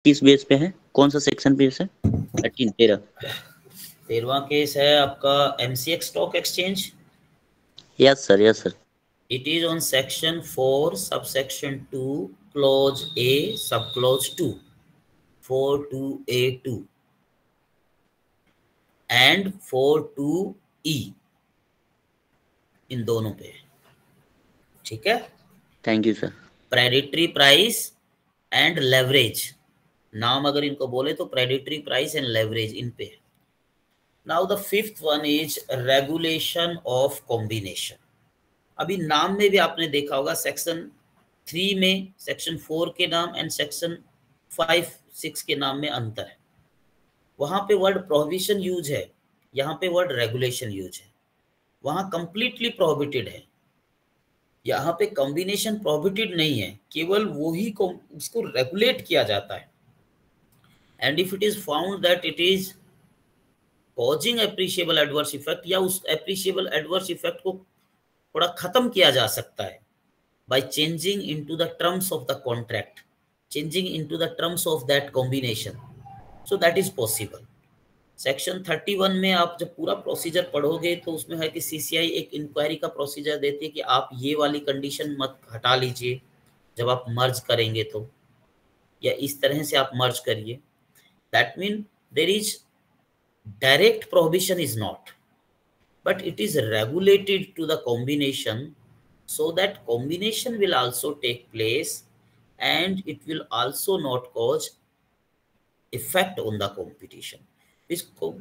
किस बेस पे है, कौन सा सेक्शन बेस है? 13वां केस है आपका MCX stock exchange. Yes sir, yes sir. It is on section 4 subsection 2 clause A sub clause 2 42A2 and 42E इन दोनों पे। ठीक है, thank you sir. Predatory price and leverage, नाम अगर इनको बोले तो प्रेडिटरी प्राइस एंड लेवरेज इन पे। Now the fifth one is regulation of combination. अभी नाम में भी आपने देखा होगा सेक्शन 3 में सेक्शन 4 के नाम एंड सेक्शन 5, 6 के नाम में अंतर है। वहां पे वर्ड प्रोहिबिशन यूज है, यहाँ पे वर्ड रेगुलेशन यूज है। वहां कंप्लीटली प्रोहिबिटेड है, यहाँ पे कॉम्बिनेशन प्रोहिबिटेड नहीं है, केवल वो ही उसको रेगुलेट किया जाता है। And if it is found that it is causing appreciable adverse effect, या उस एप्रिशिएबल एडवर्स इफेक्ट को थोड़ा खत्म किया जा सकता है by changing into the terms of the contract, changing into the terms of that combination, so that is possible। Section 31 में आप जब पूरा प्रोसीजर पढ़ोगे तो उसमें है कि सीसीआई एक इंक्वायरी का प्रोसीजर देती है कि आप ये वाली कंडीशन मत हटा लीजिए जब आप मर्ज करेंगे तो, या इस तरह से आप मर्ज करिए। That mean there is direct prohibition is not, but it is regulated to the combination so that combination will also take place and it will also not cause effect on the competition।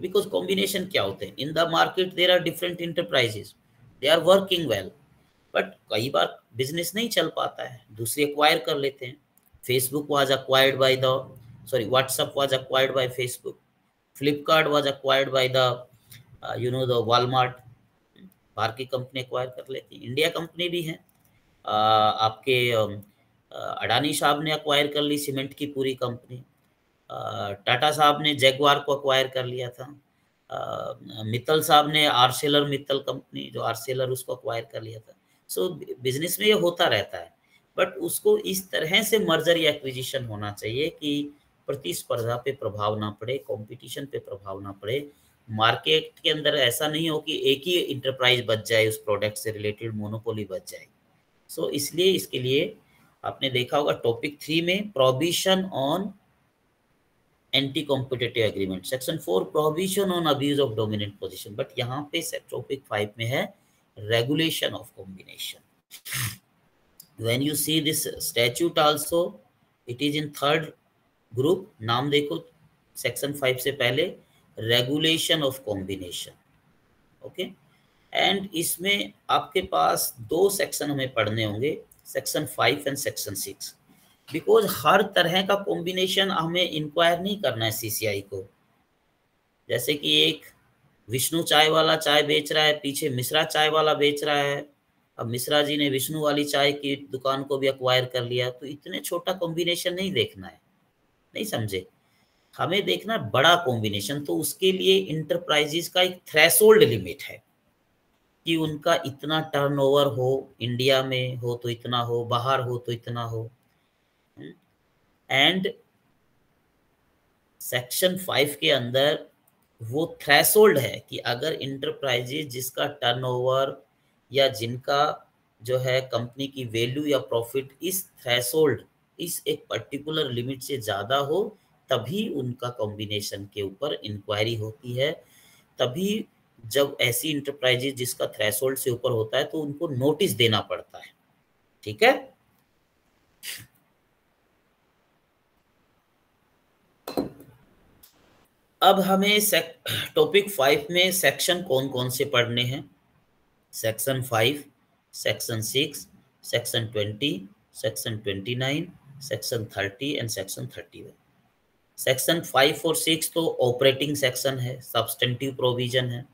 because combination क्या होते हैं, in the market there are different enterprises, they are working well, but कई बार business नहीं चल पाता है, दूसरे acquire कर लेते हैं। Facebook was acquired by the WhatsApp was acquired by Facebook, Flipkart was acquired by the the Walmart, बाहर की कंपनी एक्वायर कर लेती है। इंडिया कंपनी भी है, आपके अडानी साहब ने एक्वायर कर ली सीमेंट की पूरी कंपनी, टाटा साहब ने जैगवार को एक्वायर कर लिया था, मित्तल साहब ने आर्सेलर मित्तल कंपनी जो आर्सेलर उसको एक्वायर कर लिया था। सो बिजनेस में ये होता रहता है, बट उसको इस तरह से मर्जर या एक्विजिशन होना चाहिए कि प्रतिस्पर्धा पे प्रभाव ना पड़े, कंपटीशन पे प्रभाव ना पड़े, मार्केट के अंदर ऐसा नहीं हो कि एक ही इंटरप्राइज बच जाए, उस प्रोडक्ट से रिलेटेड मोनोपोली बच जाए। सो इसलिए इसके लिए आपने देखा होगा टॉपिक 3 में prohibition on anti competitive agreement, section 4 prohibition on abuse of dominant position, but यहाँ पे टॉपिक 5 में है regulation of combination. When you see this statute also it is in third group, नाम देखो सेक्शन 5 से पहले regulation of combination. Okay, and इसमें आपके पास 2 सेक्शन हमें पढ़ने होंगे, सेक्शन 5 एंड सेक्शन 6, बिकॉज हर तरह का कॉम्बिनेशन हमें इंक्वायर नहीं करना है सीसीआई को। जैसे कि एक विष्णु चाय वाला चाय बेच रहा है, पीछे मिश्रा चाय वाला बेच रहा है, अब मिश्रा जी ने विष्णु वाली चाय की दुकान को भी एक्वायर कर लिया, तो इतने छोटा कॉम्बिनेशन नहीं देखना है, नहीं समझे, हमें देखना बड़ा कॉम्बिनेशन। तो उसके लिए इंटरप्राइजेस का एक थ्रेशोल्ड लिमिट है कि उनका इतना टर्नओवर हो, इंडिया में हो तो इतना हो, बाहर हो तो इतना हो। एंड सेक्शन 5 के अंदर वो थ्रेशोल्ड है कि अगर इंटरप्राइजेज जिसका टर्नओवर या जिनका जो है कंपनी की वैल्यू या प्रॉफिट इस थ्रेशोल्ड, इस एक पर्टिकुलर लिमिट से ज़्यादा हो, तभी उनका कॉम्बिनेशन के ऊपर इंक्वायरी होती है। तभी जब ऐसी इंटरप्राइजेज जिसका थ्रेशोल्ड से ऊपर होता है तो उनको नोटिस देना पड़ता है। ठीक है, अब हमें टॉपिक 5 में सेक्शन कौन कौन से पढ़ने हैं, section 5, section 6, section 20, section 29, section 30 and section 31। Section 5 और 6 तो ऑपरेटिंग सेक्शन है, सब्सटेंटिव प्रोविजन है।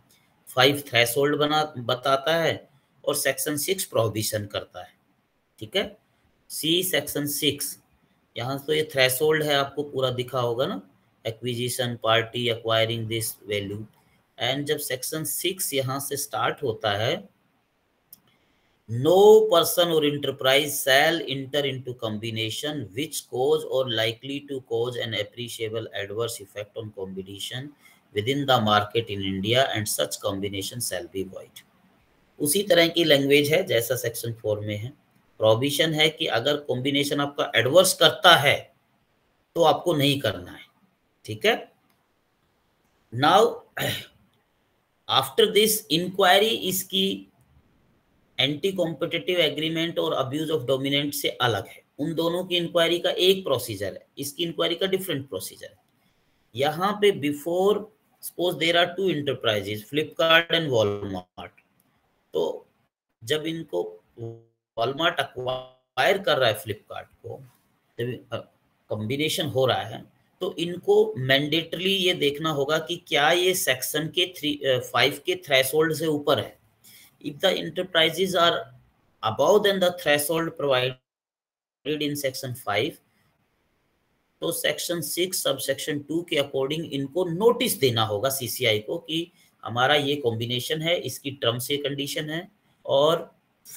5 थ्रेशोल्ड बताता है और सेक्शन 6 प्रोहिबिशन करता है। ठीक है, सी सेक्शन 6, यहाँ तो ये थ्रेशोल्ड है, आपको पूरा दिखा होगा ना, acquisition party acquiring this value. And जब सेक्शन 6 यहाँ से स्टार्ट होता है No person or enterprise shall enter into combination which cause or likely to cause an appreciable adverse effect on competition within the market in India, and such combination shall be void. उसी तरह की language है जैसा section 4 में है। Provision है कि अगर कॉम्बिनेशन आपका एडवर्स करता है तो आपको नहीं करना है, ठीक है। नाउ आफ्टर दिस इंक्वायरी इसकी एंटी कॉम्पिटिटिव एग्रीमेंट और अब्यूज ऑफ डोमिनेंट से अलग है। उन दोनों की इंक्वायरी का एक प्रोसीजर है, इसकी इंक्वायरी का डिफरेंट प्रोसीजर है। यहाँ पे before suppose there are two enterprises, Flipkart and Walmart, तो जब इनको वॉलमार्ट अक्वायर कर रहा है फ्लिपकार्ट को, जब कॉम्बिनेशन हो रहा है, तो इनको मैंडेटरली ये देखना होगा कि क्या ये सेक्शन के 5 के थ्रेशोल्ड से ऊपर है। If the enterprises are above than the threshold provided in section 5, तो सेक्शन 6 सब सेक्शन 2 के अकॉर्डिंग इनको नोटिस देना होगा सीसीआई को कि हमारा ये कॉम्बिनेशन है, इसकी टर्म से कंडीशन है, और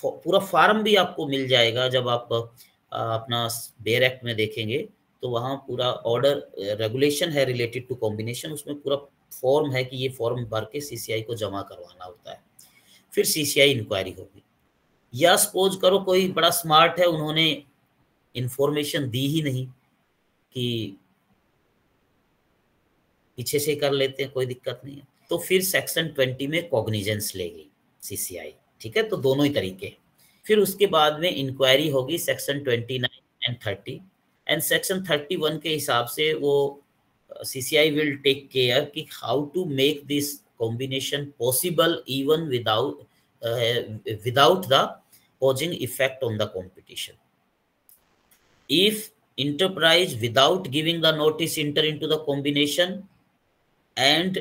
पूरा फार्म भी आपको मिल जाएगा। जब आप अपना बेयर एक्ट में देखेंगे तो वहाँ पूरा ऑर्डर रेगुलेशन है रिलेटेड टू कॉम्बिनेशन, उसमें पूरा फॉर्म है कि ये फॉर्म भर के सीसीआई को जमा करवाना होता है। फिर सीसीआई इंक्वायरी होगी। या सपोज करो कोई बड़ा स्मार्ट है, उन्होंने इंफॉर्मेशन दी ही नहीं कि पीछे से कर लेते हैं, कोई दिक्कत नहीं है, तो फिर सेक्शन 20 में कॉग्निजेंस लेगी सीसीआई, ठीक है। तो दोनों ही तरीके। फिर उसके बाद में इंक्वायरी होगी सेक्शन 29 एंड 30, एंड सेक्शन 31 के हिसाब से वो सीसीआई विल टेक केयर कि how to make this combination possible even without the causing effect on the competition. If enterprise without giving the notice enter into the combination and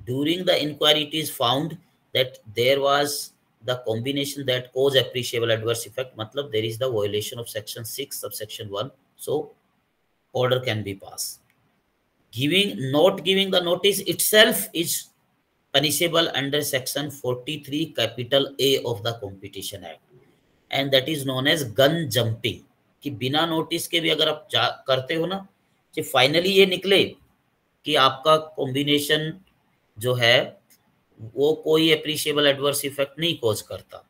during the inquiry it is found that there was the combination that cause appreciable adverse effect, matlab there is the violation of section 6 subsection 1, so order can be passed. Not giving the notice itself is punishable under section 43 capital A of the Competition Act, and that is known as gun jumping, कि बिना notice के भी अगर आप करते हो ना, कि फाइनली ये निकले कि आपका कॉम्बिनेशन जो है वो कोई एप्रिशिएबल एडवर्स इफेक्ट नहीं कॉज करता,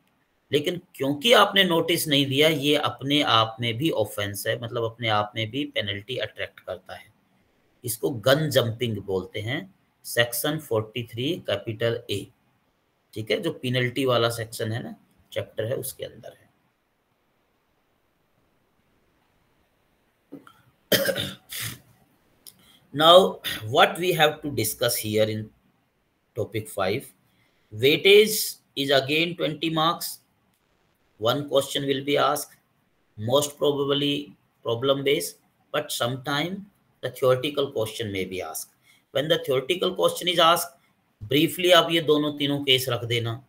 लेकिन क्योंकि आपने नोटिस नहीं दिया, ये अपने आप में भी ऑफेंस है, मतलब अपने आप में भी पेनल्टी अट्रैक्ट करता है। इसको गन जंपिंग बोलते हैं, सेक्शन 43 कैपिटल ए, ठीक है, जो पेनल्टी वाला सेक्शन है ना, चैप्टर है, उसके अंदर है। Now what we have to discuss here in topic 5, weightage is again 20 marks. One question will be asked, most probably problem based, but sometime the theoretical question may be asked. When the theoretical question is asked, briefly आप ये दोनों तीनों case रख देना।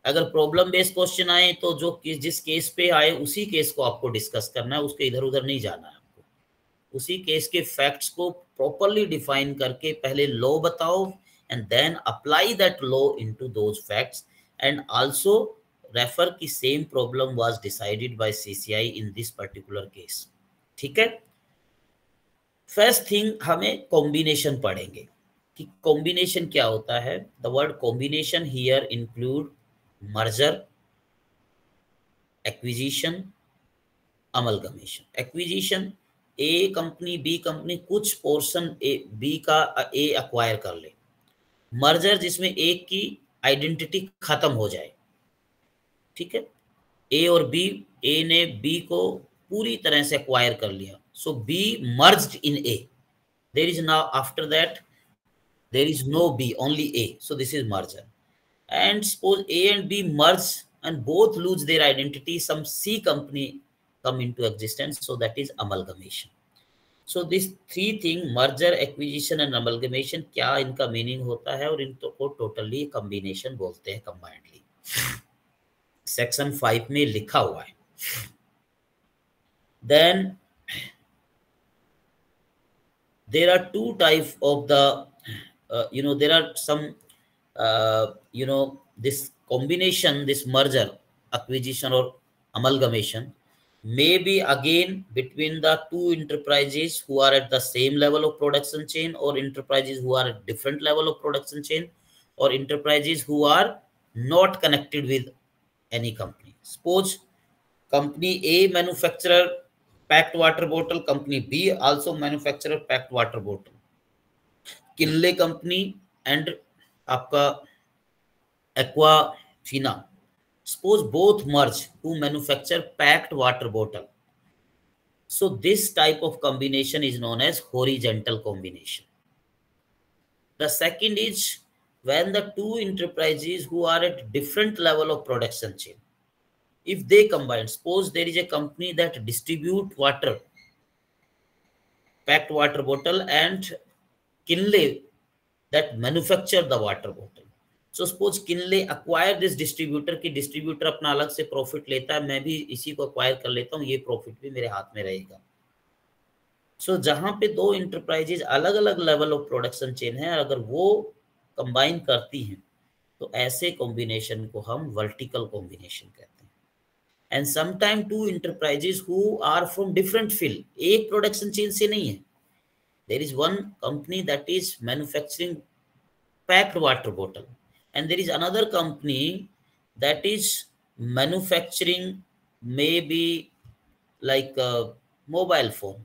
अगर problem based question आए तो जो जिस केस पे आए उसी केस को आपको डिस्कस करना है, उसके इधर उधर नहीं जाना है आपको। उसी केस के फैक्ट्स को प्रॉपरली डिफाइन करके पहले लॉ बताओ and then apply that law into those facts, and also refer की same problem was decided by CCI in this particular case, ठीक है। फर्स्ट थिंग हमें कॉम्बिनेशन पढ़ेंगे कि कॉम्बिनेशन क्या होता है। The word combination here include merger, acquisition, amalgamation. Acquisition, A company B company कुछ पोर्शन ए बी का ए अक्वायर कर ले। मर्जर, जिसमें एक की आइडेंटिटी खत्म हो जाए, ठीक है। ए और बी, ए ने बी को पूरी तरह से अक्वायर कर लिया, so B merged in A, there is now after that there is no B, only A, so this is merger. And suppose A and B merge and both lose their identity, some C company come into existence, so that is amalgamation. So these three things, merger, acquisition and amalgamation, क्या इनका meaning होता है और इनको को totally combination बोलते हैं, combinedly. Section 5 में लिखा हुआ है। Then there are two types of the there are some this combination, this merger, acquisition or amalgamation may be again between the two enterprises who are at the same level of production chain, or enterprises who are at different level of production chain, or enterprises who are not connected with any company. Suppose company A manufacturer packed water bottle, company B also manufacturer packed water bottle. Kinley company and आपका Aquafina, suppose both merge to manufacture packed water bottle. So this type of combination is known as horizontal combination. The second is when the two enterprises who are at different level of production chain, if they combine, suppose there is a company that distribute water, packed water bottle, and Kinley that manufacture the water bottle. So suppose Kinley acquire this distributor कि distributor अपना अलग से profit लेता है, मैं भी इसी को acquire कर लेता हूँ, ये profit भी मेरे हाथ में रहेगा. So जहां पे दो enterprises अलग अलग level of production chain है, अगर वो combine करती हैं तो ऐसे combination को हम vertical combination कहते हैं. And sometimes two enterprises who are from different field, एक production chain से नहीं है. There is one company that is manufacturing packed water bottle, and there is another company that is manufacturing maybe like a mobile phone.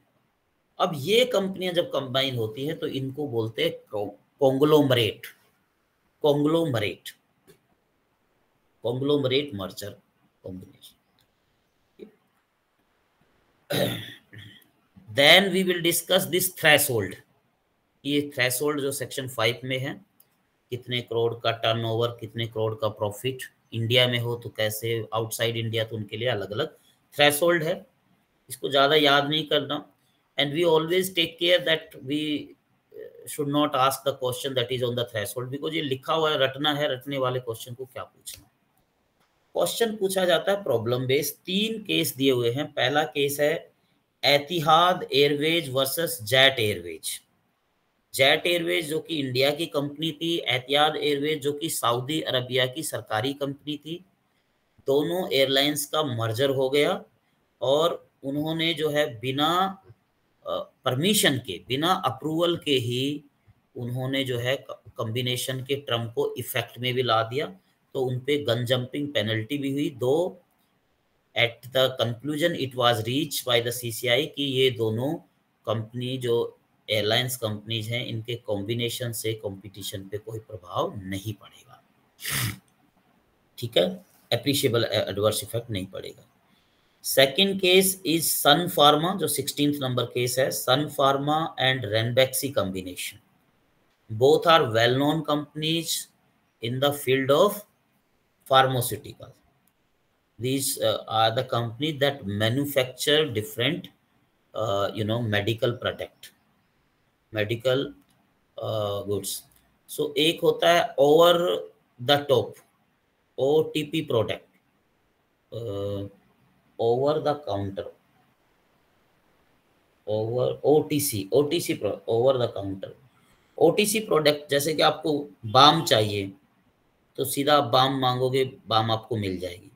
अब ये कंपनियां जब combine होती हैं तो इनको बोलते हैं conglomerate. Conglomerate, conglomerate merger combination. Then we will discuss this threshold. ये थ्रेशोल्ड जो सेक्शन 5 में है, कितने करोड़ का टर्नओवर, कितने करोड़ का प्रॉफिट, इंडिया में हो तो कैसे, आउटसाइड इंडिया तो उनके लिए अलग अलग थ्रेशोल्ड है. इसको ज़्यादा याद नहीं करना. And we always take care that we should not ask the question that is on the threshold, because ये लिखा हुआ है, रटना है, रटने वाले क्वेश्चन को क्या पूछना. क्वेश्चन पूछा जाता है प्रॉब्लम बेस्ड. 3 केस दिए हुए हैं. पहला केस है Etihad airways versus Jet Airways. Jet Airways जो कि इंडिया की कंपनी थी, एतिहाद एयरवेज जो कि सऊदी अरबिया की सरकारी कंपनी थी. दोनों एयरलाइंस का मर्जर हो गया और उन्होंने जो है बिना परमिशन के, बिना अप्रूवल के ही उन्होंने जो है कॉम्बिनेशन के टर्म को इफेक्ट में भी ला दिया. तो उन पे गन जंपिंग पेनल्टी भी हुई. दो at the conclusion it was reach by the CCI कि ये दोनों कंपनी जो एयरलाइंस कंपनीज हैं, इनके कॉम्बिनेशन से कंपटीशन पे कोई प्रभाव नहीं पड़ेगा. ठीक है, एप्रिशिएबल एडवर्स इफेक्ट नहीं पड़ेगा. Second case is Sun Pharma, जो 16th नंबर केस है. Sun Pharma and Ranbaxy combination, both are well known companies in the field of pharmaceutical. These are the companies that manufacture different medical product, medical goods. So एक होता है over the top OTP product, over the counter, over OTC over the counter. OTC product, जैसे कि आपको balm चाहिए तो सीधा आप बाम मांगोगे, बाम आपको मिल जाएगी.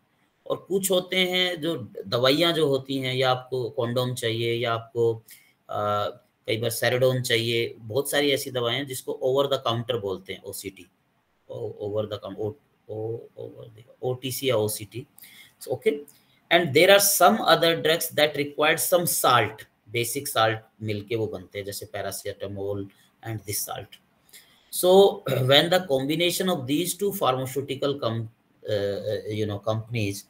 और कुछ होते हैं जो दवाइयाँ जो होती हैं, या आपको कॉन्डोम चाहिए, या आपको कई बार सेरेडोन चाहिए, बहुत सारी ऐसी दवाएं जिसको ओवर द काउंटर बोलते हैं, OCT, ओवर द OTC या OCT. Okay. And there are some other drugs that required some salt, basic salt मिलके वो बनते हैं, जैसे paracetamol and this salt. So when the combination of these two pharmaceutical companies,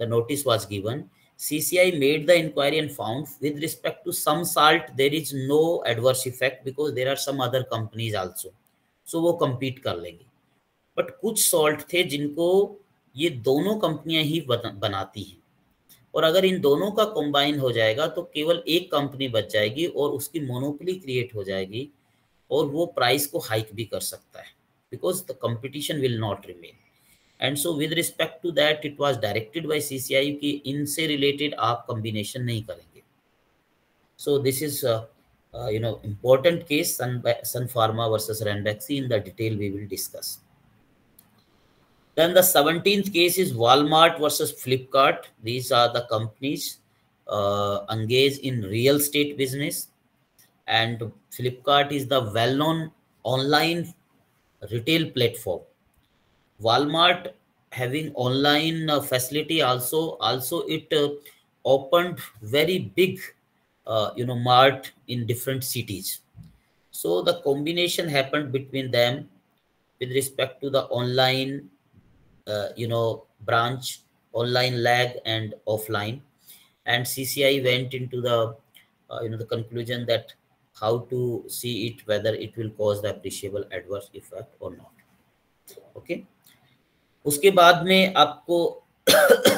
the notice was given, CCI made the inquiry and found with respect to some salt there is no adverse effect because there are some other companies also, so वो compete कर लेंगे. but कुछ salt थे जिनको ये दोनों कंपनियां ही बनाती हैं, और अगर इन दोनों का कंबाइन हो जाएगा तो केवल एक कंपनी बच जाएगी और उसकी मोनोपोली क्रिएट हो जाएगी, और वो प्राइस को हाइक भी कर सकता है, because the competition will not remain. And so with respect to that it was directed by CCI कि इनसे रिलेटेड आप कॉम्बिनेशन नहीं करेंगे. So this is important case, Sun Pharma versus Ranbaxy. In the detail we will discuss. Then the 17th case is Walmart versus Flipkart. These are the companies engaged in real estate business, and Flipkart is the well-known online retail platform. Walmart having online facility also it opened very big mart in different cities. So the combination happened between them with respect to the online branch, online lag and offline, and CCI went into the the conclusion that how to see it, whether it will cause the appreciable adverse effect or not. Okay, उसके बाद में आपको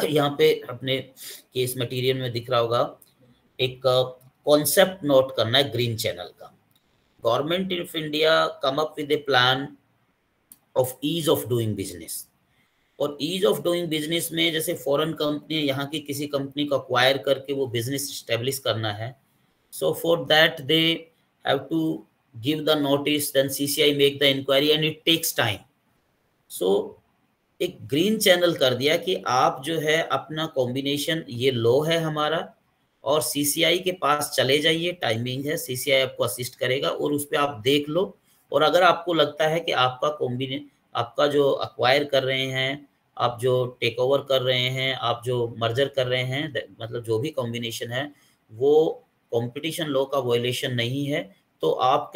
यहाँ पे अपने case material में दिख रहा होगा एक कॉन्सेप्ट नोट करना है ग्रीन चैनल का. Government of India come up with a plan of ease of doing business. और ईज ऑफ डूइंग बिजनेस में जैसे फॉरेन कंपनी यहाँ की किसी कंपनी को अक्वायर करके वो बिजनेस स्टेब्लिश करना है, so for that they have to give the notice, then CCI make the inquiry and it takes time. So एक ग्रीन चैनल कर दिया कि आप जो है अपना कॉम्बिनेशन ये लो है हमारा और सीसीआई के पास चले जाइए, टाइमिंग है, सीसीआई आपको असिस्ट करेगा और उस पर आप देख लो. और अगर आपको लगता है कि आपका जो अक्वायर कर रहे हैं, आप जो टेक ओवर कर रहे हैं, आप जो मर्जर कर रहे हैं, मतलब जो भी कॉम्बिनेशन है वो कंपटीशन लॉ का वायलेशन नहीं है, तो आप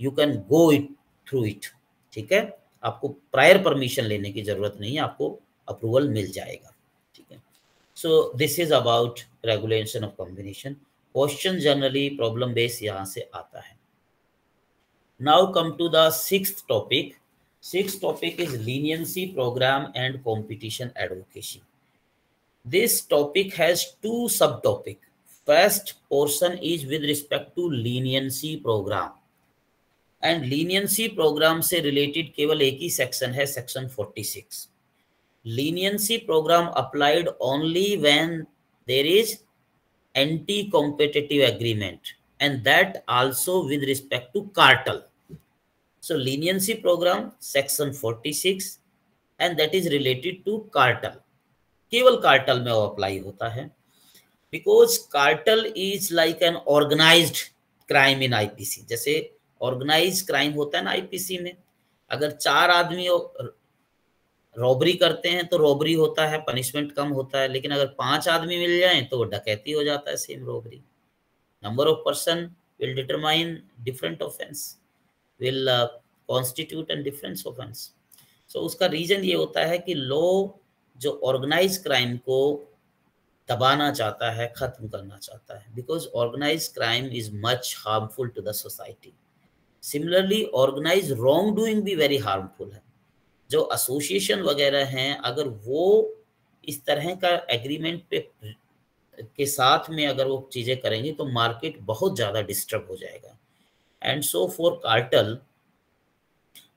you can go it through it. ठीक है, आपको प्रायर परमिशन लेने की जरूरत नहीं है, आपको अप्रूवल मिल जाएगा. ठीक है, so this is about regulation of combination. Question generally problem base यहाँ से आता है. Now come to the sixth topic. Sixth topic is leniency program and competition advocacy. This topic has two subtopics. First portion is with respect to leniency program. And leniency program से related केवल एक ही section है, section 46. Leniency program applied only when there is anti-competitive agreement, and that also with respect to cartel. So leniency program section 46 and that is related to cartel. केवल cartel में वो apply होता है, because cartel is like an organized crime in IPC. जैसे organized crime होता है ना IPC में, अगर 4 आदमी रॉबरी करते हैं तो रॉबरी होता है, पनिशमेंट कम होता है, लेकिन अगर 5 आदमी मिल जाएं तो वो डकैती हो जाता है, same robbery. Number of person will determine different offence, will constitute and different offense. So उसका रीजन ये होता है कि लॉ जो ऑर्गेनाइज क्राइम को दबाना चाहता है, खत्म करना चाहता है, because organise crime is much harmful to the society. Similarly organise wrong doing भी वेरी हार्मफुल है. जो एसोसिएशन वगैरह हैं, अगर वो इस तरह का एग्रीमेंट पे के साथ में अगर वो चीज़ें करेंगे तो मार्केट बहुत ज़्यादा डिस्टर्ब हो जाएगा. And so for cartel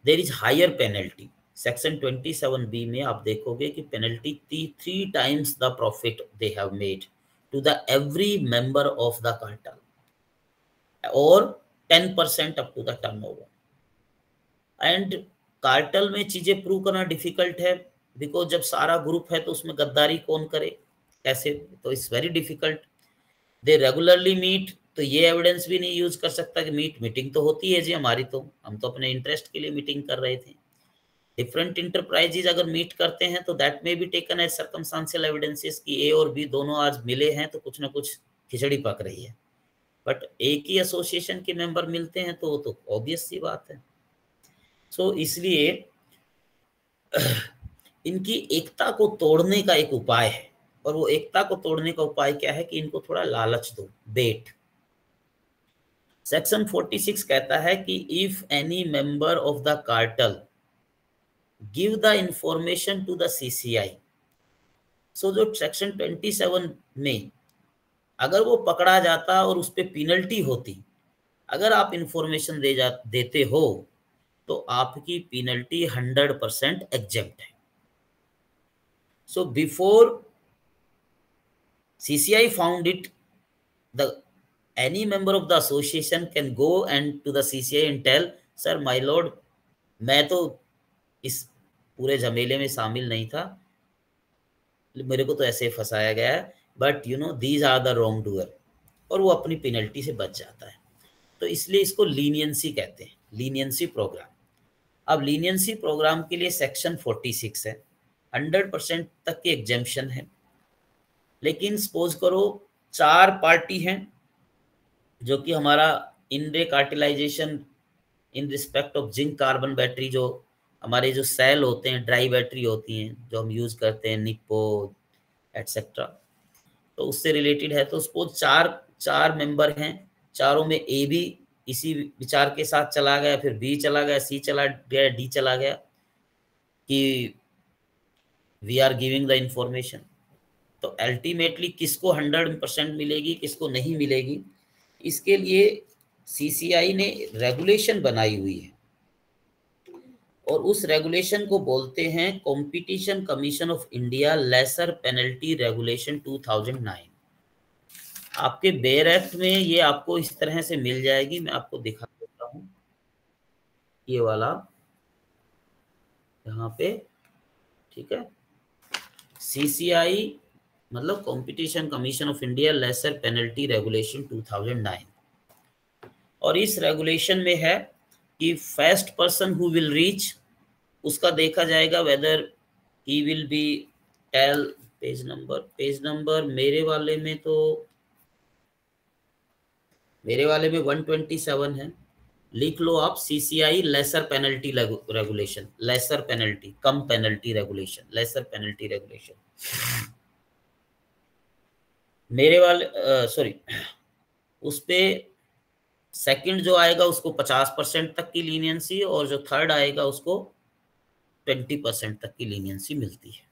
there is higher penalty. Section 27B में आप देखोगे कि penalty 3 times the profit they have made to the every member of the cartel, or 10% up to the turnover. And cartel में चीजें prove करना difficult है, because जब सारा ग्रुप है तो उसमें गद्दारी कौन करे, कैसे, तो it's very difficult. They regularly meet, तो ये एविडेंस भी नहीं यूज कर सकता कि मीटिंग तो होती है जी हमारी, तो हम तो अपने इंटरेस्ट के लिए मीटिंग कर रहे थे. डिफरेंट इंटरप्राइजेज अगर मीट करते हैं तो दैट में be taken as circumstantial evidences कि ए और बी दोनों आज मिले हैं तो कुछ ना कुछ खिचड़ी पक रही है. बट एक ही एसोसिएशन के मेंबर मिलते हैं तो वो तो ऑब्वियस सी बात है. सो इसलिए इनकी एकता को तोड़ने का एक उपाय है, और वो एकता को तोड़ने का उपाय क्या है कि इनको थोड़ा लालच दो, बेट. सेक्शन 46 कहता है कि if any member of the cartel give the information to the CCI. So जो सेक्शन 27 में अगर वो पकड़ा जाता और उस पर पेनल्टी होती, अगर आप इंफॉर्मेशन देते हो तो आपकी पेनल्टी 100% एग्जेम्प्ट है. So before CCI found it, any member of the association can go and to the CCI and tell, sir my lord, मैं तो इस पूरे झमेले में शामिल नहीं था, मेरे को तो ऐसे फंसाया गया है, but you know these are the wrong doer, और वो अपनी पेनल्टी से बच जाता है। तो इसलिए इसको लीनियंसी कहते हैं, लीनियंसी प्रोग्राम। अब लीनियंसी प्रोग्राम के लिए सेक्शन 46 है, 100% तक की एग्जेम्पशन है। लेकिन सपोज करो 4 पार्टी हैं जो कि हमारा इन रे cartelisation in respect of zinc carbon battery, जो हमारे जो सेल होते हैं, ड्राई बैटरी होती हैं जो हम यूज करते हैं, निप्पो एटसेट्रा, तो उससे रिलेटेड है। तो सपोज चार मेंबर हैं, चारों में ए भी इसी विचार के साथ चला गया, फिर बी चला गया, सी चला गया, डी चला गया कि we are giving the information. तो अल्टीमेटली किसको 100% मिलेगी, किसको नहीं मिलेगी, इसके लिए सीसीआई ने रेगुलेशन बनाई हुई है, और उस रेगुलेशन को बोलते हैं Competition commission of India lesser penalty regulation 2009। आपके बेयर एक्ट में ये आपको इस तरह से मिल जाएगी, मैं आपको दिखा देता हूँ, ये वाला यहाँ पे, ठीक है। सीसीआई मतलब competition commission of India lesser penalty regulation 2009, और इस रेगुलेशन में है कि first person who will reach, उसका देखा जाएगा whether he will be tell page number मेरे वाले में 127 है, लिख लो आप, CCI lesser penalty regulation, lesser penalty, कम penalty regulation, lesser penalty regulation. मेरे वाले सॉरी, उस पे सेकंड जो आएगा उसको 50% तक की लीनियंसी, और जो थर्ड आएगा उसको 20% तक की लीनियंसी मिलती है।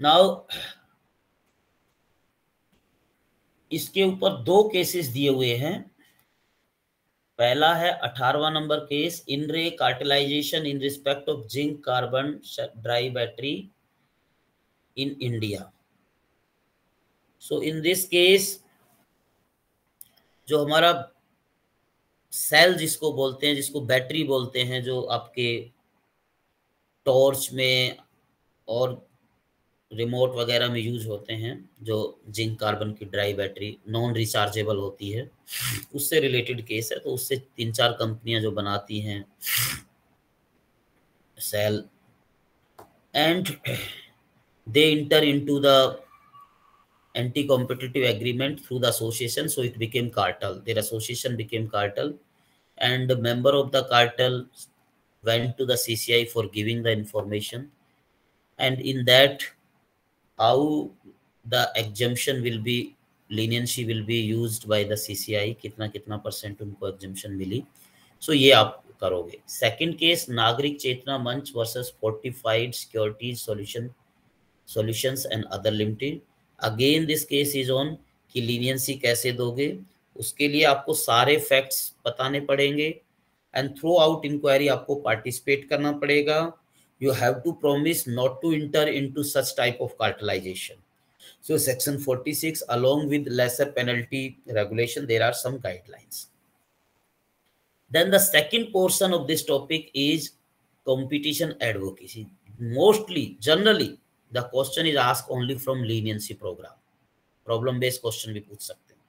नाउ इसके ऊपर 2 केसेस दिए हुए हैं। पहला है 18वां नंबर केस, इन रे cartelisation in respect of zinc carbon dry battery in India. So in this case जो हमारा सेल जिसको बोलते हैं, जिसको बैटरी बोलते हैं, जो आपके टॉर्च में और रिमोट वगैरह में यूज होते हैं, जो जिंक कार्बन की ड्राई बैटरी नॉन रिचार्जेबल होती है, उससे रिलेटेड केस है। तो उससे 3-4 कंपनियां जो बनाती हैं sale, and they enter into the anti-competitive agreement through the association, so it became cartel. Their association became cartel, and a member of the cartel went to the CCI for giving the information, and in that how the exemption will be, leniency will be used by the CCI, कितना कितना % उनको exemption मिली, so ये आप करोगे। Second case Nagrik Chetna Manch versus Fortified Securities Solutions and other limited. Again this case is on कि leniency कैसे दोगे, उसके लिए आपको सारे फैक्ट्स बताने पड़ेंगे, एंड थ्रू आउट इंक्वायरी आपको पार्टिसिपेट करना पड़ेगा। You have to promise not to enter into such type of cartelisation. So section 46 along with lesser penalty regulation, there are some guidelines. Then the second portion of this topic is competition advocacy. Mostly, generally, the question is asked only from leniency program. Problem based question भी पूछ सकते हैं।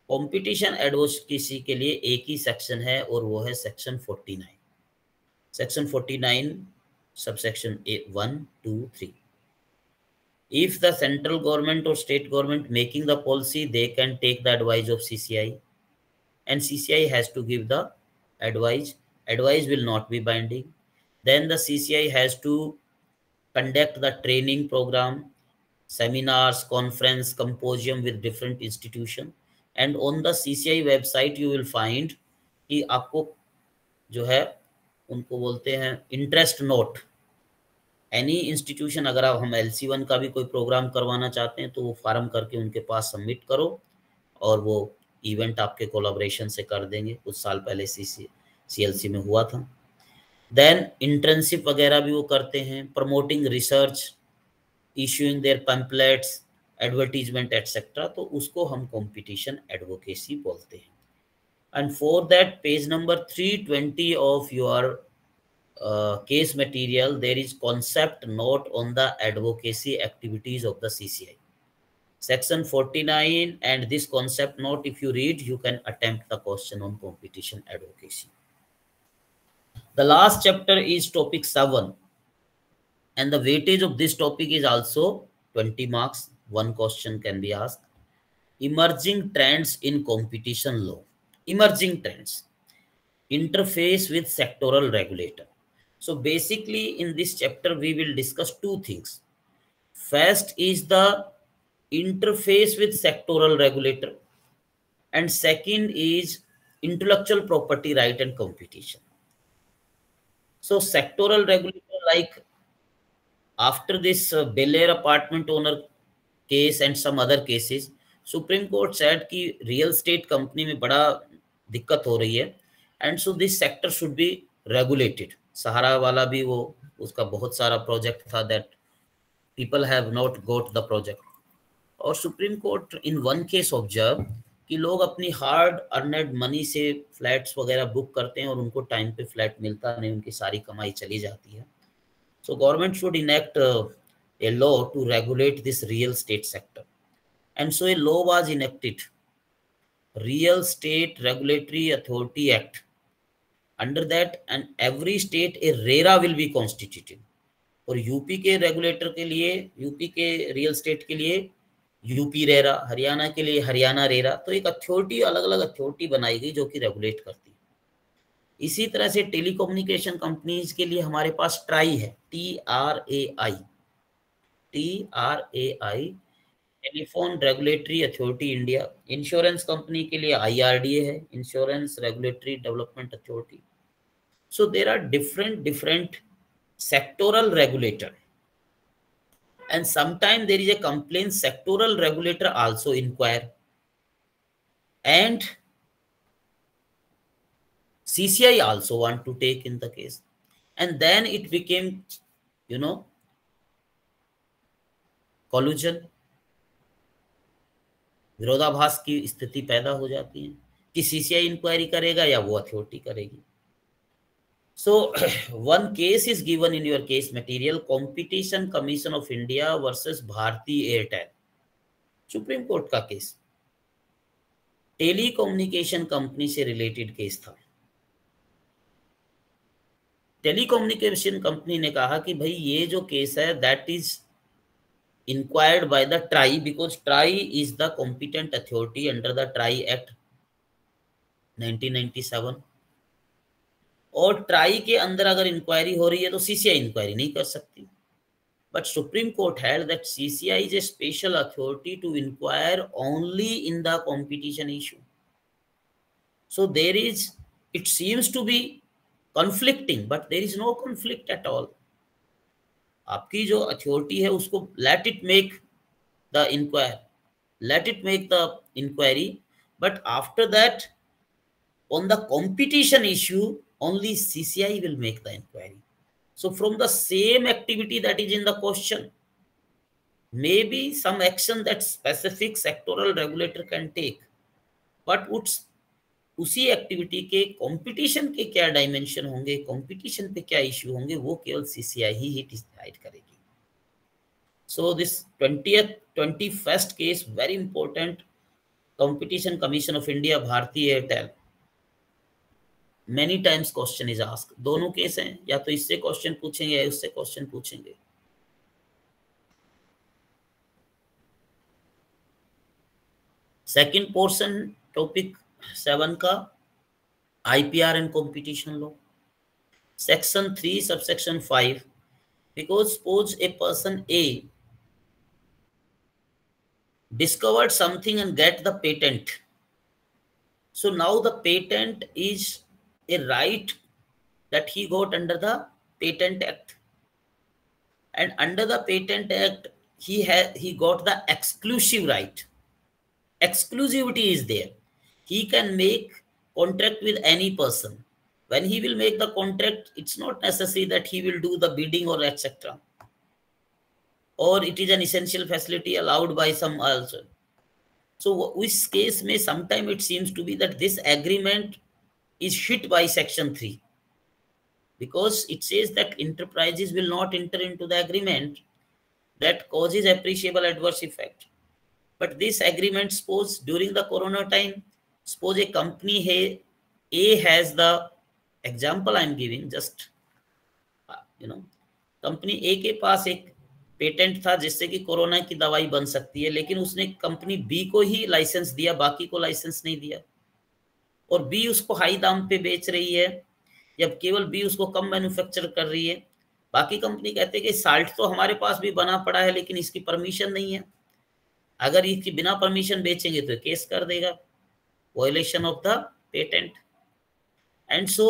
Competition advocacy के लिए एक ही section है, और वो है section 49। Section 49 subsection 1, 2, 3। If the central government or state government making the policy, they can take the advice of CCI, and CCI has to give the advice. Advice will not be binding. Then the CCI has to conduct the training program, seminars, conference, symposium with different institution, and on the CCI website you will find कि आपको जो है उनको बोलते हैं interest note. Any institution, अगर आप हम LC1 का भी कोई प्रोग्राम करवाना चाहते हैं तो वो फार्म करके उनके पास सबमिट करो, और वो इवेंट आपके कोलैबोरेशन से कर देंगे। कुछ साल पहले CLC में हुआ था। देन इंटर्नशिप वगैरह भी वो करते हैं, promoting research, issuing their pamphlets, advertisement etcetera, तो उसको हम कंपटीशन एडवोकेसी बोलते हैं। And for that page number 320 of your case material, there is concept note on the advocacy activities of the CCI. Section 49 and this concept note, if you read, you can attempt the question on competition advocacy. The last chapter is topic 7, and the weightage of this topic is also 20 marks. One question can be asked. Emerging trends in competition law. Emerging trends. Interface with sectoral regulator. So basically in this chapter, we will discuss two things. First is the interface with sectoral regulator, and second is intellectual property right and competition. So sectoral regulator, like after this Bel Air apartment owner case and some other cases, Supreme Court said कि real estate company में बड़ा दिक्कत हो रही है, and so this sector should be regulated. सहारा वाला भी वो उसका बहुत सारा प्रोजेक्ट था that people have not got the project. और supreme court in one case observe कि लोग अपनी हार्ड अर्नेड मनी से फ्लैट्स वगैरह बुक करते हैं और उनको टाइम पे फ्लैट मिलता नहीं, उनकी सारी कमाई चली जाती है. So government should enact a law to regulate this real estate sector. And so a law was enacted, Real Estate Regulatory Authority Act. Under that, and every state a RERA will be constituted. और UP के regulator के लिए, UP के real estate के लिए UP RERA, Haryana के लिए Haryana RERA. तो एक अथॉरिटी, अलग अलग अथॉरिटी बनाई गई जो कि रेगुलेट करती है. इसी तरह से टेलीकम्युनिकेशन कंपनीज के लिए हमारे पास ट्राई है, TRAI, Telephone Regulatory Authority India. Insurance company के लिए IRDA है, Insurance Regulatory Development Authority. So there are different sectoral regulator, and sometimes there is a complaint, sectoral regulator also inquire, and CCI also want to take in the case, and then it became, collusion, विरोधाभास की स्थिति पैदा हो जाती है कि CCI inquiry करेगा या वो अथॉरिटी करेगी. So one case is given in your case material, Competition Commission of India versus Bharti Airtel. Supreme court का केस टेलीकम्युनिकेशन कंपनी से रिलेटेड केस था. टेलीकम्युनिकेशन कंपनी ने कहा कि भाई ये जो केस है that is inquired by the try, because try is the competent authority under the try act 1997. और ट्राई के अंदर अगर इंक्वायरी हो रही है तो CCI इंक्वायरी नहीं कर सकती. But Supreme Court held that CCI is a special authority to inquire only in the competition issue. So there is, it seems to be conflicting, but there is no conflict at all. आपकी जो authority है उसको let it make the inquiry, let it make the inquiry, but after that on the competition issue only CCI will make the inquiry. So from the same activity that is in the question, maybe some action that specific sectoral regulator can take, but उसी activity के competition के क्या dimension होंगे, competition पे क्या issue होंगे, वो केवल CCI ही डिसाइड करेगी. So this 21st case very important, Competition commission of India Bharti Airtel. Many times question is asked. दोनों केस हैं, या तो इससे क्वेश्चन पूछेंगे या उससे क्वेश्चन पूछेंगे. सेकंड पोर्शन टॉपिक 7 का IPR and competition law. Section 3 subsection 5, because suppose a person A discovered something and get the patent. So now the patent is a right that he got under the Patent Act, and under the Patent Act he got the exclusive right. Exclusivity is there. He can make contract with any person. When he will make the contract, it's not necessary that he will do the bidding or etc. Or it is an essential facility allowed by some also. So which case may sometime it seems to be that this agreement is hit by section 3. because it says that enterprises will not enter into the agreement that causes appreciable adverse effect. But this agreement, suppose during the corona time, suppose a company A has the example I'm giving, just company A के पास एक patent था जिससे कि corona की दवाई बन सकती है, लेकिन उसने कंपनी बी को ही लाइसेंस दिया, बाकी को लाइसेंस नहीं दिया, और बी उसको हाई दाम पे बेच रही है, या केवल बी उसको कम मैन्युफैक्चर कर रही है। बाकी कंपनी कहते हैं कि साल्ट तो हमारे पास भी बना पड़ा है लेकिन इसकी परमिशन नहीं है, अगर इसकी बिना परमिशन बेचेंगे तो केस कर देगा, violation of the patent. And so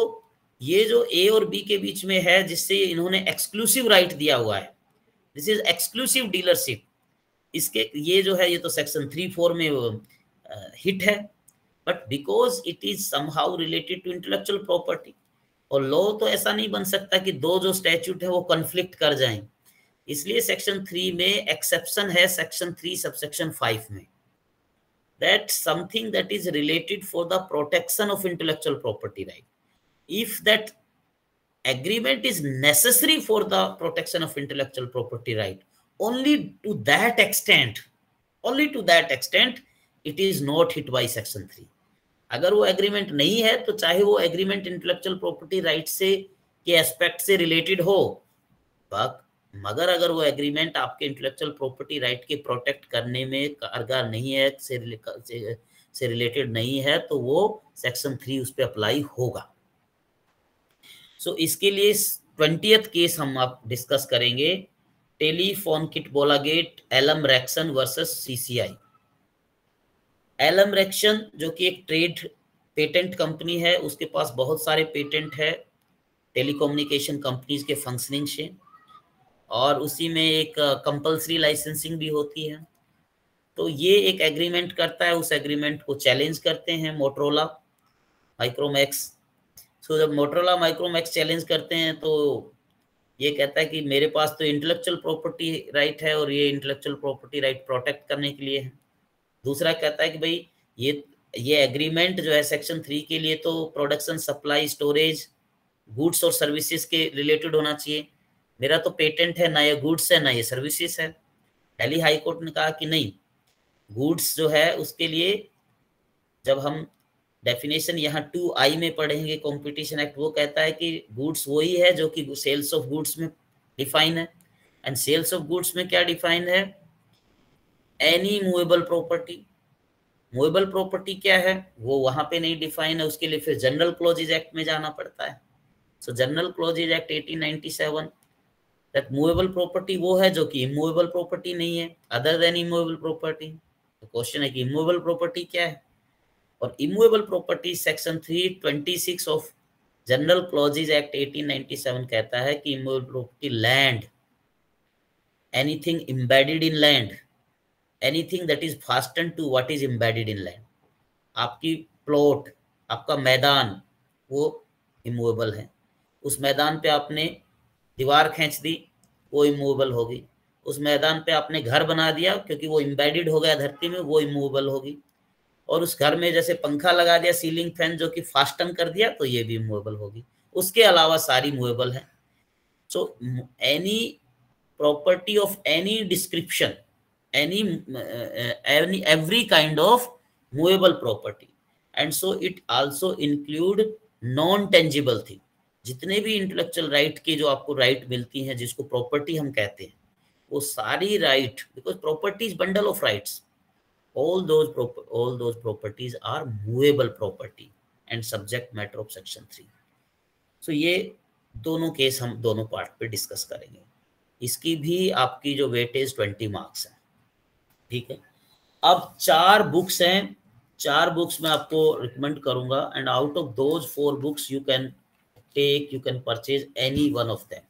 ये जो ए और बी के बीच में है, जिससे इन्होंने एक्सक्लूसिव राइट दिया हुआ है, दिस इज एक्सक्लूसिव डीलरशिप, इसके ये जो है ये तो सेक्शन 3(4) में हिट है, but because it is somehow related to intellectual property, और लॉ तो ऐसा नहीं बन सकता कि दो जो स्टैट्यूट है वो कन्फ्लिक्ट कर जाएं, इसलिए सेक्शन 3 में एक्सेप्शन है, सेक्शन 3 सबसेक्शन 5 में, that something that is related for the protection of intellectual property right, if that agreement is necessary for the protection of intellectual property right, only to that extent it is not hit by section 3। अगर वो agreement नहीं है तो चाहे वो agreement intellectual property right से के aspect से रिलेटेड हो, मगर अगर वो एग्रीमेंट आपके इंटेलेक्चुअल प्रॉपर्टी राइट के प्रोटेक्ट करने में कारगर नहीं है, से रिलेटेड नहीं है, तो वो सेक्शन 3 उस पर अप्लाई होगा। सो इसके लिए 20th केस हम आप डिस्कस करेंगे, Telefonaktiebolaget LM Ericsson versus CCI. LM Ericsson जो कि एक ट्रेड पेटेंट कंपनी है, उसके पास बहुत सारे पेटेंट है टेलीकम्युनिकेशन कंपनीज के फंक्शनिंग से, और उसी में एक कंपल्सरी लाइसेंसिंग भी होती है। तो ये एक एग्रीमेंट करता है, उस एग्रीमेंट को चैलेंज करते हैं मोटरोला माइक्रोमैक्स। सो जब मोटरोला माइक्रोमैक्स चैलेंज करते हैं तो ये कहता है कि मेरे पास तो इंटेलेक्चुअल प्रॉपर्टी राइट है और ये इंटेलेक्चुअल प्रॉपर्टी राइट प्रोटेक्ट करने के लिए है। दूसरा कहता है कि भाई ये एग्रीमेंट जो है सेक्शन 3 के लिए तो प्रोडक्शन, सप्लाई, स्टोरेज, गुड्स और सर्विसेज के रिलेटेड होना चाहिए, मेरा तो पेटेंट है, ना ये गुड्स है ना ये सर्विसेज है। दिल्ली हाई कोर्ट ने कहा कि नहीं, गुड्स जो है उसके लिए जब हम डेफिनेशन यहाँ 2I में पढ़ेंगे कंपटीशन एक्ट, वो कहता है कि गुड्स वही है जो कि सेल्स ऑफ गुड्स में डिफाइन है, एंड सेल्स ऑफ गुड्स में क्या डिफाइन है, any movable property. Movable property क्या है वो वहां पे नहीं डिफाइन है, उसके लिए फिर जनरल क्लॉजेज एक्ट में जाना पड़ता है। So General Clauses Act 1897 that movable property वो है जो कि इमूवेबल प्रॉपर्टी नहीं है, अदर देन इमूवेबल प्रॉपर्टी। तो क्वेश्चन है कि इमूवेबल प्रॉपर्टी क्या है, और immovable property section 326 of General Clauses Act 1897 कहता है कि immovable property land, anything embedded in land, anything that is fasten to what is embedded in land. आपकी प्लॉट, आपका मैदान, वो इमूवेबल है, उस मैदान पे आपने दीवार खींच दी, वो इमूवेबल होगी। उस मैदान पे आपने घर बना दिया क्योंकि वो एम्बेडेड हो गया धरती में, वो इमूवेबल होगी। और उस घर में जैसे पंखा लगा दिया, सीलिंग फैन जो कि फास्टन कर दिया, तो ये भी मूवेबल होगी। उसके अलावा सारी मूवेबल है। So any property of any description, any every kind of movable property, and so it also include non tangible thing. जितने भी इंटेलेक्चुअल राइट के जो आपको राइट मिलती हैं, जिसको प्रॉपर्टी हम कहते हैं, वो सारी right, because property is bundle of rights, all those properties are movable property and subject matter of section 3। so ये दोनों केस हम दोनों पार्ट पे डिस्कस करेंगे। इसकी भी आपकी जो वेटेज 20 मार्क्स है, ठीक है। अब 4 बुक्स हैं, 4 बुक्स मैं आपको रिकमेंड करूंगा, and out of those 4 books you can purchase any one of them.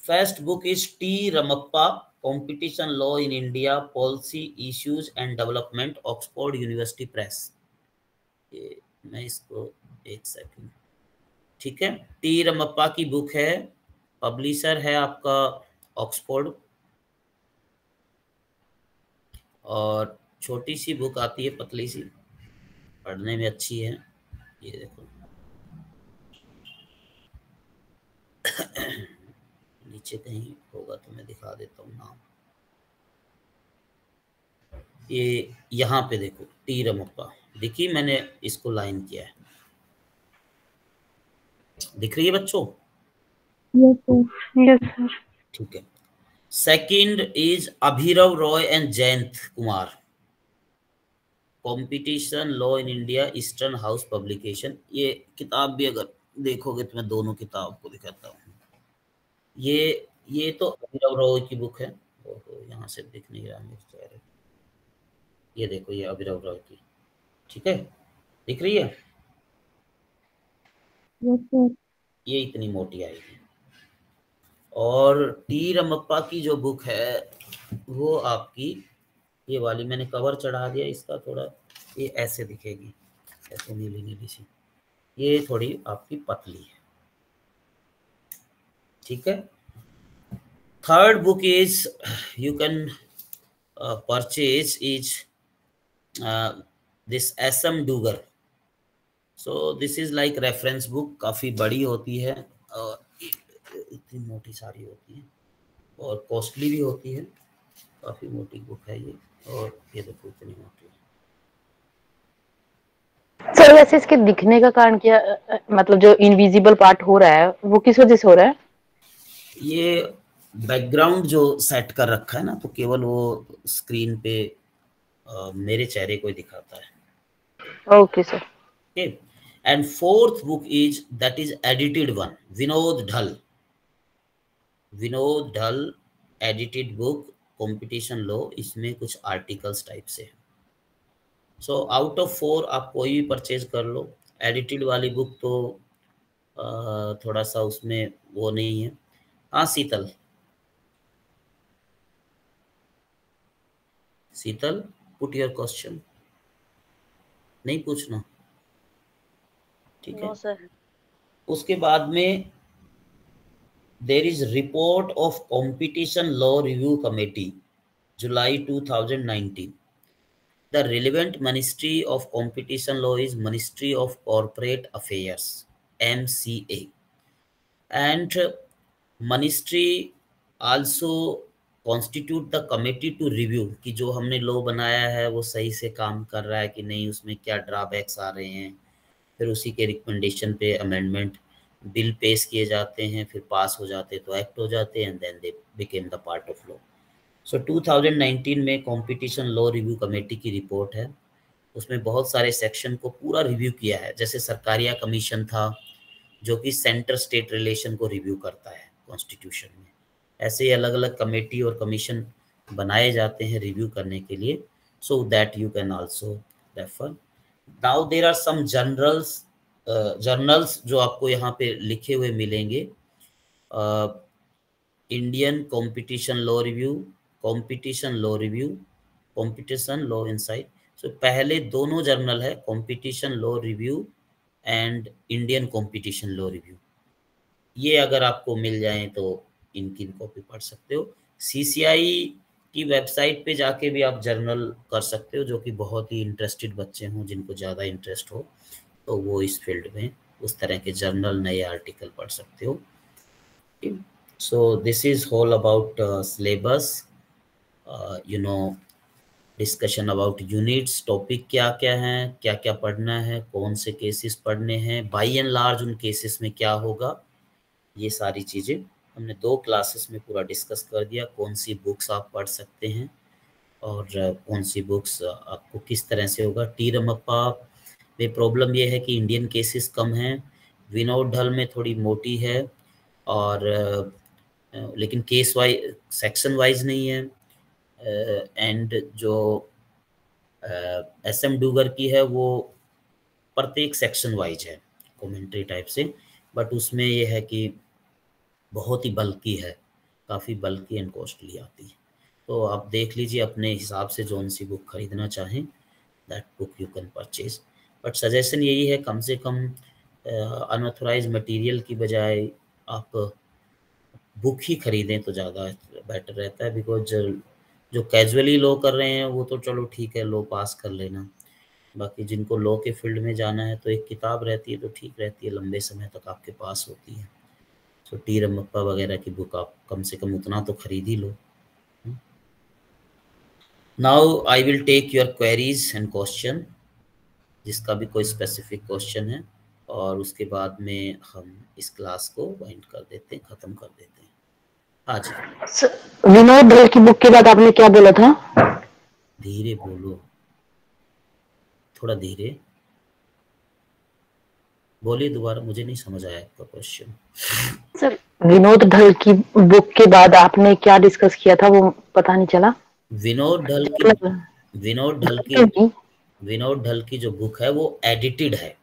First book is T Ramappa, competition law in India, policy issues and development, Oxford university press. मैं इसको एक सेकंड, ठीक है, T Ramappa की book है, publisher है आपका Oxford, और छोटी सी बुक आती है, पतली सी, पढ़ने में अच्छी है। ये देखो, नीचे कहीं होगा तो मैं दिखा देता हूँ नाम। ये यहाँ पे देखो, टी रमप्पा, देखिए मैंने इसको लाइन किया है, दिख रही है बच्चों? Yes sir, yes sir. ठीक है। Second is Abhinav Roy and Jayant Kumar, competition law in India, eastern house publication. ये किताब भी अगर देखोगे तो मैं दोनों किताब को दिखाता हूँ। ये तो अभिनव रॉय की बुक है, यहाँ से दिख नहीं रहा मेरे चेहरे। ये देखो, ये अभिनव रॉय की, ठीक है, दिख रही है? Yes sir. ये इतनी मोटी आएगी। और टी रमप्पा की जो बुक है वो आपकी ये वाली, मैंने कवर चढ़ा दिया इसका थोड़ा, ये ऐसे दिखेगी, ऐसे नीली नीली सी, ये थोड़ी आपकी पतली है, ठीक है। Third book is you can purchase is this SM Dugar. So this is like reference book, काफ़ी बड़ी होती है और इतनी मोटी सारी होती है और कॉस्टली भी होती है, काफ़ी मोटी बुक है ये, और ये देखो इतनी मोटी है। सर वैसे इसके दिखने का कारण क्या, मतलब जो इनविजिबल पार्ट हो रहा है वो किस वजह से हो रहा है? ये बैकग्राउंड जो सेट कर रखा है ना, तो केवल वो स्क्रीन पे मेरे चेहरे को ही दिखाता है। Okay sir. Okay. And fourth book is that is edited one, Vinod ढल, विनोद ढल एडिटेड बुक कंपटीशन लॉ, इसमें कुछ आर्टिकल्स टाइप से है। सो आउट ऑफ 4 आप कोई भी परचेज कर लो। एडिटेड वाली बुक तो थोड़ा सा उसमें वो नहीं है। हाँ शीतल, शीतल पुट योर क्वेश्चन, नहीं पूछना, ठीक है। सर। उसके बाद में there is report of competition law review committee, July 2019। The relevant Ministry of Competition Law is Ministry of Corporate Affairs, MCA, and Ministry also constitute the committee to review कि जो हमने लॉ बनाया है वो सही से काम कर रहा है कि नहीं, उसमें क्या ड्रॉबैक्स आ रहे हैं, फिर उसी के रिकमेंडेशन पे अमेंडमेंट बिल पेश किए जाते हैं, फिर पास हो जाते तो एक्ट हो जाते हैं, and then they became the part of law. So 2019 में कंपटीशन लॉ रिव्यू कमेटी की रिपोर्ट है, उसमें बहुत सारे सेक्शन को पूरा रिव्यू किया है। जैसे सरकारिया कमीशन था जो कि सेंटर स्टेट रिलेशन को रिव्यू करता है कॉन्स्टिट्यूशन में, ऐसे ही अलग अलग कमेटी और कमीशन बनाए जाते हैं रिव्यू करने के लिए। So that you can also refer. Now there are some journals जो आपको यहाँ पे लिखे हुए मिलेंगे, Indian competition law review, competition law review, competition law insight. So पहले दोनों जर्नल है, competition law review and Indian competition law review. ये अगर आपको मिल जाए तो इनकी कॉपी पढ़ सकते हो। सीसीआई की वेबसाइट पे जाके भी आप जर्नल कर सकते हो, जो कि बहुत ही इंटरेस्टेड बच्चे हों, जिनको ज़्यादा इंटरेस्ट हो तो वो इस फील्ड में उस तरह के जर्नल, नए आर्टिकल पढ़ सकते हो। So this is all about syllabus, discussion about units, topic क्या क्या हैं, क्या क्या पढ़ना है, कौन से केसेस पढ़ने हैं, बाई एंड लार्ज उन केसेस में क्या होगा, ये सारी चीज़ें हमने 2 क्लासेस में पूरा डिस्कस कर दिया। कौन सी बुक्स आप पढ़ सकते हैं और कौन सी बुक्स आपको किस तरह से होगा। टी रमप्पा में प्रॉब्लम ये है कि इंडियन केसेस कम हैं, विनोद ढल में थोड़ी मोटी है, और लेकिन केस वाइज सेक्शन वाइज नहीं है। एंड जो एसएम डूगर की है वो प्रत्येक सेक्शन वाइज है, कमेंट्री टाइप से, बट उसमें ये है कि बहुत ही बल्कि है, काफ़ी बल्कि एंड कॉस्टली आती है। तो आप देख लीजिए अपने हिसाब से जो सी बुक खरीदना चाहें, that book you can purchase. But suggestion यही है, कम से कम अनऑथराइज मटेरियल की बजाय आप बुक ही खरीदें तो ज़्यादा बेटर रहता है। बिकॉज जो कैजुअली लॉ कर रहे हैं वो तो चलो ठीक है, लॉ पास कर लेना, बाकी जिनको लॉ के फील्ड में जाना है तो एक किताब रहती है तो ठीक रहती है, लंबे समय तक आपके पास होती है। तो टी रमप्पा वगैरह की बुक आप कम से कम उतना तो खरीद ही लो। Now I will take your queries and question, जिसका भी कोई स्पेसिफिक क्वेश्चन है, और उसके बाद में हम इस क्लास को वाइंड कर देते हैं, खत्म कर देते हैं। हाँ जी विनोद ढल की बुक के बाद आपने क्या बोला था? धीरे बोलो, थोड़ा धीरे बोलिए दोबारा, मुझे नहीं समझ आया आपका क्वेश्चन। सर विनोद ढल की बुक के बाद आपने क्या डिस्कस किया था वो पता नहीं चला। विनोद ढल की जो बुक है वो एडिटेड है,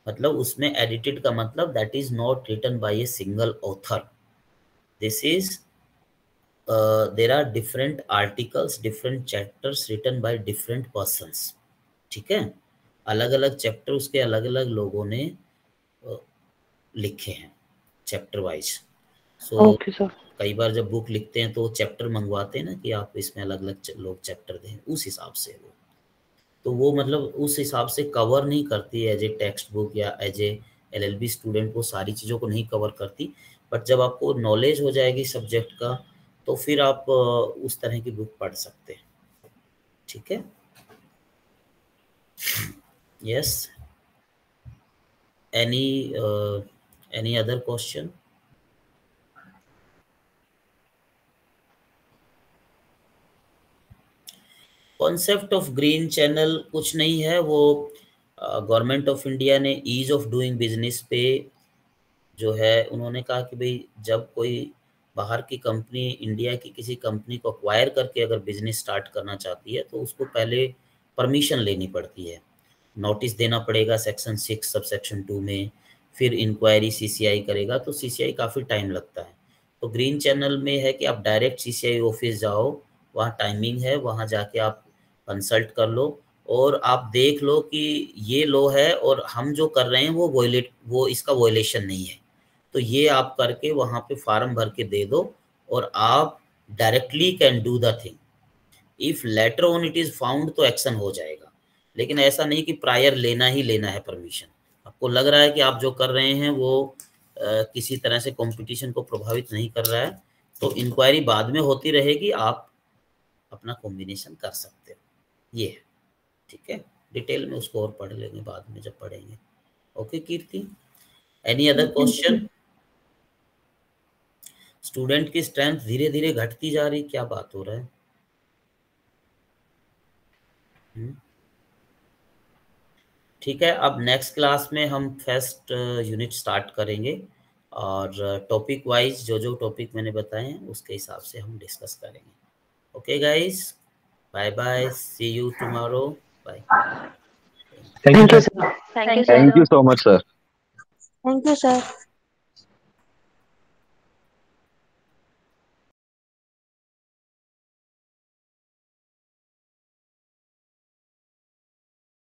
मतलब उसमें एडिटेड का मतलब that is not written by a single author, this is there are different articles, different chapters written by different persons, ठीक है। अलग अलग चैप्टर उसके अलग अलग लोगों ने लिखे हैं चैप्टर वाइज। सो कई बार जब बुक लिखते हैं तो चैप्टर मंगवाते हैं ना कि आप इसमें अलग अलग लोग चैप्टर दें, उस हिसाब से वो, तो वो मतलब उस हिसाब से कवर नहीं करती एज ए टेक्स्ट बुक या एज ए LLB स्टूडेंट, वो सारी चीज़ों को नहीं कवर करती। बट जब आपको नॉलेज हो जाएगी सब्जेक्ट का तो फिर आप उस तरह की बुक पढ़ सकते हैं, ठीक है। Yes, any other question? Concept of green channel कुछ नहीं है, वो गवर्नमेंट ऑफ इंडिया ने ईज ऑफ डूइंग बिजनेस पे जो है उन्होंने कहा कि भाई जब कोई बाहर की कंपनी इंडिया की किसी कंपनी को अक्वायर करके अगर बिजनेस स्टार्ट करना चाहती है तो उसको पहले परमिशन लेनी पड़ती है, नोटिस देना पड़ेगा सेक्शन 6 सब सेक्शन 2 में, फिर इंक्वायरी CCI करेगा, तो CCI काफ़ी टाइम लगता है। तो ग्रीन चैनल में है कि आप डायरेक्ट CCI ऑफिस जाओ, वहाँ टाइमिंग है, वहाँ जाके आप कंसल्ट कर लो और आप देख लो कि ये लो है और हम जो कर रहे हैं वो इसका वॉयलेशन नहीं है, तो ये आप करके वहाँ पे फॉर्म भर के दे दो और आप directly can do the thing. If later on it is found तो एक्शन हो जाएगा, लेकिन ऐसा नहीं कि प्रायर लेना ही लेना है परमिशन। आपको लग रहा है कि आप जो कर रहे हैं वो किसी तरह से कंपटीशन को प्रभावित नहीं कर रहा है तो इंक्वायरी बाद में होती रहेगी, आप अपना कॉम्बिनेशन कर सकते हो, ये है, ठीक है। डिटेल में उसको और पढ़ लेंगे बाद में जब पढ़ेंगे। ओके कीर्ति, एनी अदर क्वेश्चन? स्टूडेंट की स्ट्रेंथ धीरे धीरे घटती जा रही, क्या बात हो रहा है? ठीक है, अब नेक्स्ट क्लास में हम फर्स्ट यूनिट स्टार्ट करेंगे और टॉपिक वाइज जो टॉपिक मैंने बताए हैं उसके हिसाब से हम डिस्कस करेंगे। Okay guys, bye bye, see you tomorrow, bye. Thank you so much, sir. Thank you, sir.